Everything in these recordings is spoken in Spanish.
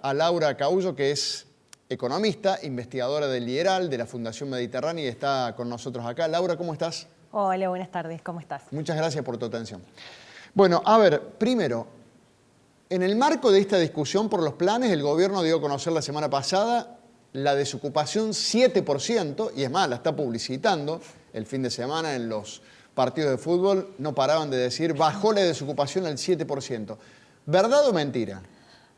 a Laura Caullo, que es economista, investigadora del IERAL, de la Fundación Mediterránea, y está con nosotros acá. Laura, ¿cómo estás? Hola, buenas tardes, ¿cómo estás? Muchas gracias por tu atención. Bueno, a ver, primero, en el marco de esta discusión por los planes, el gobierno dio a conocer la semana pasada la desocupación 7%, y es más, la está publicitando el fin de semana en los partidos de fútbol, no paraban de decir, bajó la desocupación al 7%. ¿Verdad o mentira?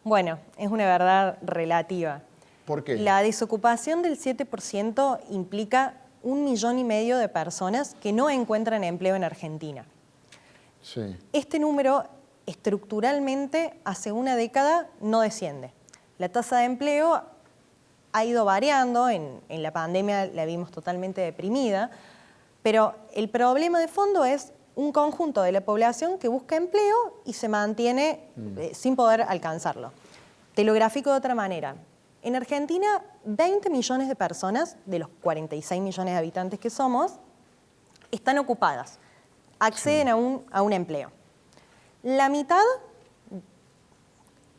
Bueno, es una verdad relativa. ¿Por qué? La desocupación del 7% implica 1,5 millones de personas que no encuentran empleo en Argentina. Sí. Este número estructuralmente hace una década no desciende. La tasa de empleo ha ido variando, en la pandemia la vimos totalmente deprimida, pero el problema de fondo es un conjunto de la población que busca empleo y se mantiene sin poder alcanzarlo. Te lo grafico de otra manera. En Argentina, 20 millones de personas, de los 46 millones de habitantes que somos, están ocupadas, acceden a un empleo. La mitad,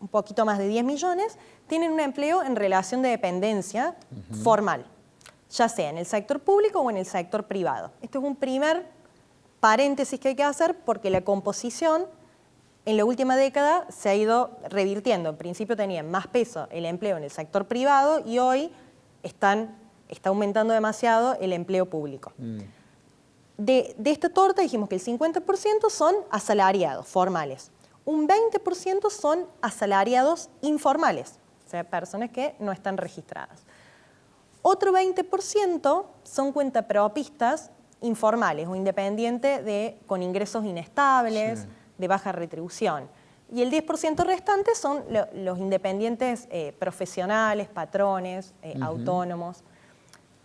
un poquito más de 10 millones, tienen un empleo en relación de dependencia formal, ya sea en el sector público o en el sector privado. Esto es un primer paréntesis que hay que hacer porque la composición en la última década se ha ido revirtiendo. En principio tenía más peso el empleo en el sector privado y hoy está aumentando demasiado el empleo público. De esta torta dijimos que el 50% son asalariados formales, un 20% son asalariados informales, o sea, personas que no están registradas. Otro 20% son cuentapropistas informales o independientes con ingresos inestables, sí, de baja retribución. Y el 10% restante son los independientes profesionales, patrones, autónomos.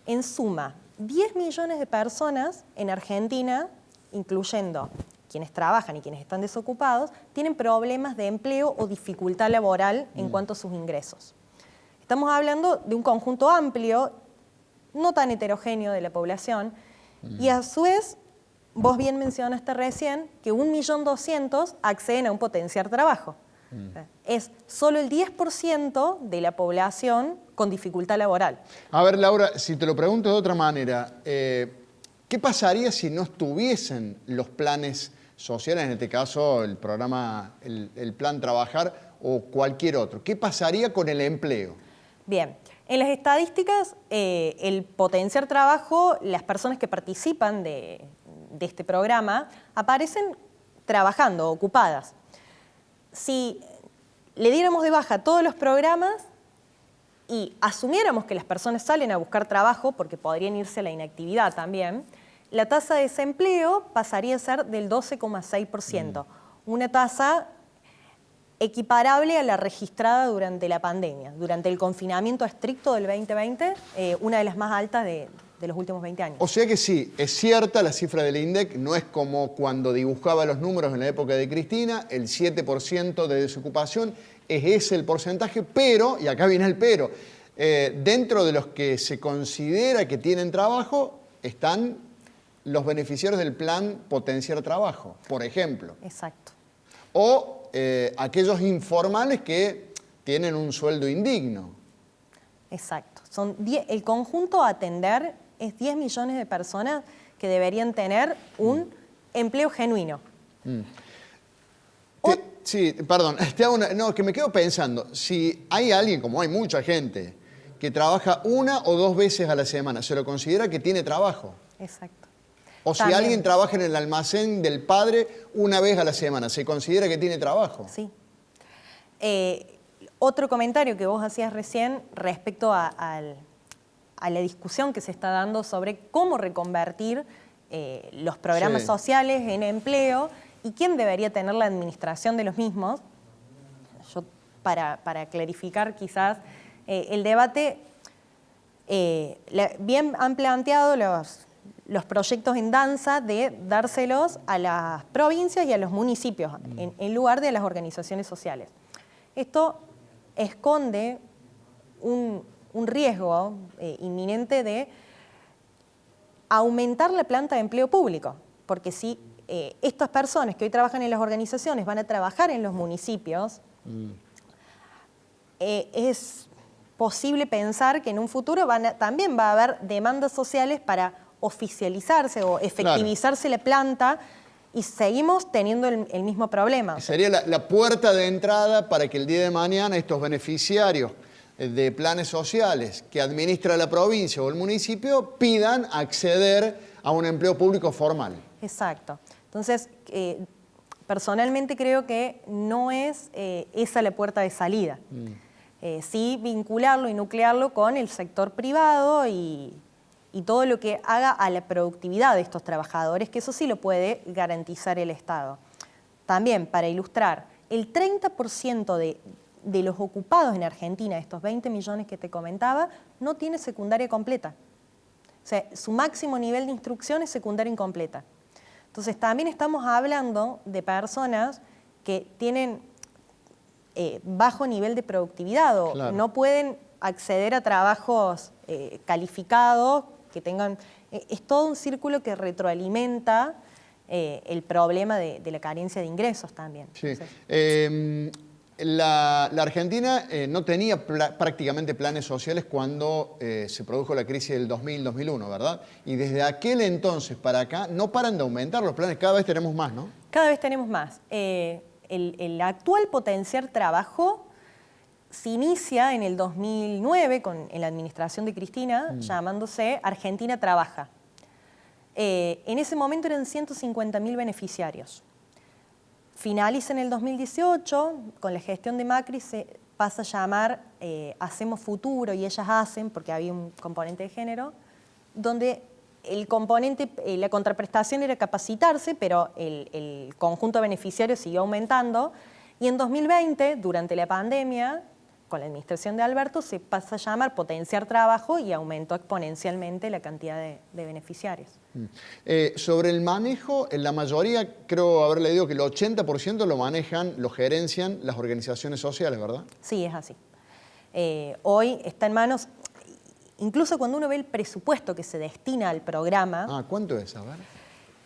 En suma, 10 millones de personas en Argentina, incluyendo quienes trabajan y quienes están desocupados, tienen problemas de empleo o dificultad laboral en cuanto a sus ingresos. Estamos hablando de un conjunto amplio, no tan heterogéneo de la población, y a su vez, vos bien mencionaste recién que 1.200.000 acceden a un potenciar trabajo. Es solo el 10% de la población con dificultad laboral. A ver, Laura, si te lo pregunto de otra manera, ¿qué pasaría si no estuviesen los planes sociales, en este caso el programa, el Plan Trabajar o cualquier otro? ¿Qué pasaría con el empleo? Bien, en las estadísticas, el potenciar trabajo, las personas que participan de este programa aparecen trabajando, ocupadas. Si le diéramos de baja todos los programas y asumiéramos que las personas salen a buscar trabajo, porque podrían irse a la inactividad también, la tasa de desempleo pasaría a ser del 12,6%, una tasa equiparable a la registrada durante la pandemia, durante el confinamiento estricto del 2020, una de las más altas de los últimos 20 años. O sea que sí, es cierta la cifra del INDEC, no es como cuando dibujaba los números en la época de Cristina, el 7% de desocupación es ese el porcentaje, pero, y acá viene el pero, dentro de los que se considera que tienen trabajo están los beneficiarios del plan Potenciar Trabajo, por ejemplo. Exacto. O aquellos informales que tienen un sueldo indigno. Exacto. El conjunto a atender es 10 millones de personas que deberían tener un empleo genuino. Sí, perdón, no, que me quedo pensando, si hay alguien, como hay mucha gente, que trabaja 1 o 2 veces a la semana, ¿se lo considera que tiene trabajo? Exacto. O si alguien trabaja en el almacén del padre 1 vez a la semana, ¿se considera que tiene trabajo? Sí. Otro comentario que vos hacías recién respecto a la discusión que se está dando sobre cómo reconvertir los programas sociales en empleo y quién debería tener la administración de los mismos. Yo, para clarificar quizás el debate, bien han planteado los proyectos en danza de dárselos a las provincias y a los municipios en lugar de a las organizaciones sociales. Esto esconde un riesgo inminente de aumentar la planta de empleo público, porque si estas personas que hoy trabajan en las organizaciones van a trabajar en los municipios, es posible pensar que en un futuro también va a haber demandas sociales para oficializarse o efectivizarse la planta y seguimos teniendo el mismo problema. Sería la puerta de entrada para que el día de mañana estos beneficiarios de planes sociales que administra la provincia o el municipio pidan acceder a un empleo público formal. Exacto. Entonces, personalmente creo que no es esa la puerta de salida. Sí vincularlo y nuclearlo con el sector privado y todo lo que haga a la productividad de estos trabajadores, que eso sí lo puede garantizar el Estado. También, para ilustrar, el 30% de los ocupados en Argentina, estos 20 millones que te comentaba, no tiene secundaria completa. O sea, su máximo nivel de instrucción es secundaria incompleta. Entonces, también estamos hablando de personas que tienen bajo nivel de productividad o no pueden acceder a trabajos calificados, que tengan... es todo un círculo que retroalimenta el problema de la carencia de ingresos también. Sí. La Argentina no tenía prácticamente planes sociales cuando se produjo la crisis del 2000-2001, ¿verdad? Y desde aquel entonces para acá no paran de aumentar los planes, cada vez tenemos más, ¿no? Cada vez tenemos más. El actual Potenciar Trabajo se inicia en el 2009 en la administración de Cristina, llamándose Argentina Trabaja. En ese momento eran 150.000 beneficiarios. Finaliza en el 2018, con la gestión de Macri se pasa a llamar Hacemos Futuro y Ellas Hacen, porque había un componente de género, donde el componente, la contraprestación era capacitarse, pero el conjunto de beneficiarios siguió aumentando. Y en 2020, durante la pandemia, con la administración de Alberto, se pasa a llamar Potenciar Trabajo y aumentó exponencialmente la cantidad de beneficiarios. Sobre el manejo, en la mayoría, creo haber leído que el 80% lo manejan, lo gerencian las organizaciones sociales, ¿verdad? Sí, es así. Hoy está en manos... Incluso cuando uno ve el presupuesto que se destina al programa... ¿Cuánto es? A ver.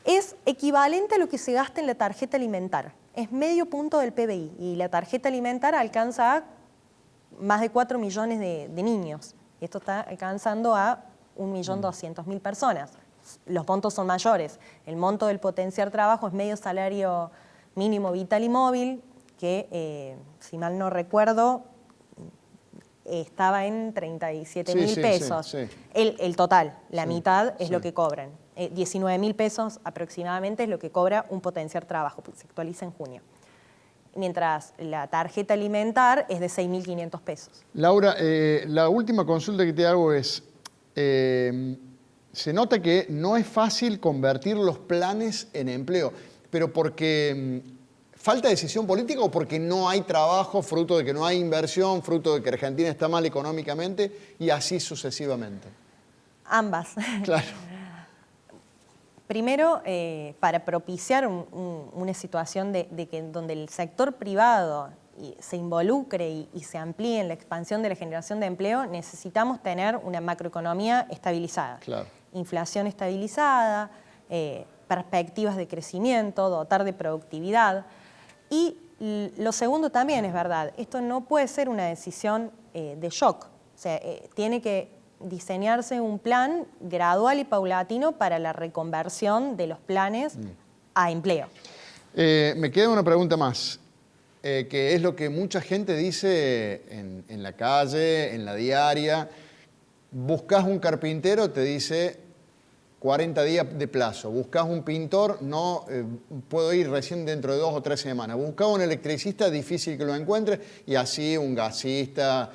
Es equivalente a lo que se gasta en la tarjeta alimentar. Es medio punto del PBI y la tarjeta alimentar alcanza a más de 4 millones de niños. Y esto está alcanzando a 1.200.000 personas. Los montos son mayores. El monto del Potenciar Trabajo es medio salario mínimo vital y móvil, que, si mal no recuerdo, estaba en 37.000 pesos. Sí. El total, la mitad es lo que cobran. 19.000 pesos aproximadamente es lo que cobra un Potenciar Trabajo, porque se actualiza en junio. Mientras la tarjeta alimentar es de 6.500 pesos. Laura, la última consulta que te hago es, se nota que no es fácil convertir los planes en empleo, pero porque falta decisión política o porque no hay trabajo, fruto de que no hay inversión, fruto de que Argentina está mal económicamente y así sucesivamente. Ambas. Claro. Primero, para propiciar una situación donde el sector privado se involucre y se amplíe en la expansión de la generación de empleo, necesitamos tener una macroeconomía estabilizada. Claro. Inflación estabilizada, perspectivas de crecimiento, dotar de productividad. Y lo segundo también es verdad, esto no puede ser una decisión de shock. O sea, tiene que diseñarse un plan gradual y paulatino para la reconversión de los planes a empleo. Me queda una pregunta más, que es lo que mucha gente dice en la calle, en la diaria. Buscas un carpintero, te dice 40 días de plazo. Buscas un pintor, no puedo ir recién dentro de 2 o 3 semanas. Buscas un electricista, difícil que lo encuentre, y así un gasista,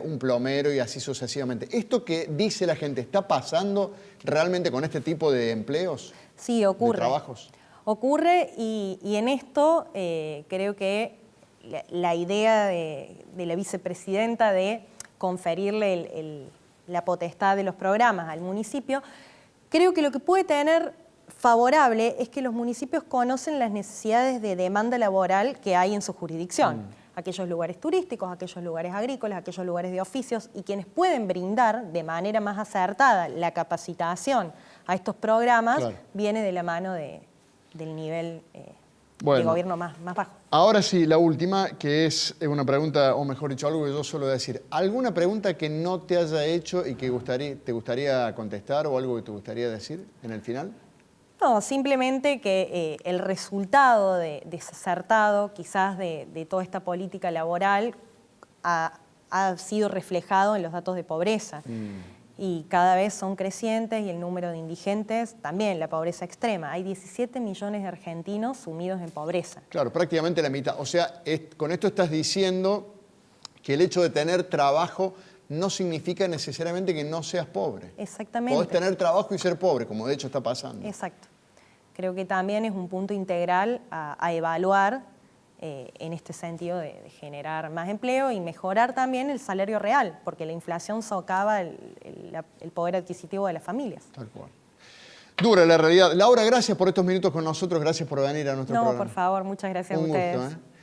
un plomero y así sucesivamente. ¿Esto que dice la gente está pasando realmente con este tipo de empleos? Sí, ocurre. ¿De trabajos? Ocurre y en esto creo que la idea de la vicepresidenta de conferirle la potestad de los programas al municipio, creo que lo que puede tener favorable es que los municipios conocen las necesidades de demanda laboral que hay en su jurisdicción. Aquellos lugares turísticos, aquellos lugares agrícolas, aquellos lugares de oficios, y quienes pueden brindar de manera más acertada la capacitación a estos programas, viene de la mano del nivel de gobierno más bajo. Ahora sí, la última, que es una pregunta, o mejor dicho, algo que yo suelo decir. ¿Alguna pregunta que no te haya hecho y que te gustaría contestar o algo que te gustaría decir en el final? No, simplemente que el resultado desacertado quizás de toda esta política laboral ha sido reflejado en los datos de pobreza. Y cada vez son crecientes y el número de indigentes también, la pobreza extrema. Hay 17 millones de argentinos sumidos en pobreza. Claro, prácticamente la mitad. O sea, con esto estás diciendo que el hecho de tener trabajo no significa necesariamente que no seas pobre. Exactamente. Podés tener trabajo y ser pobre, como de hecho está pasando. Exacto. Creo que también es un punto integral a evaluar en este sentido de generar más empleo y mejorar también el salario real, porque la inflación socava el poder adquisitivo de las familias. Tal cual. Dura la realidad. Laura, gracias por estos minutos con nosotros, gracias por venir a nuestro programa. No, por favor, muchas gracias a ustedes. Un gusto, ¿eh?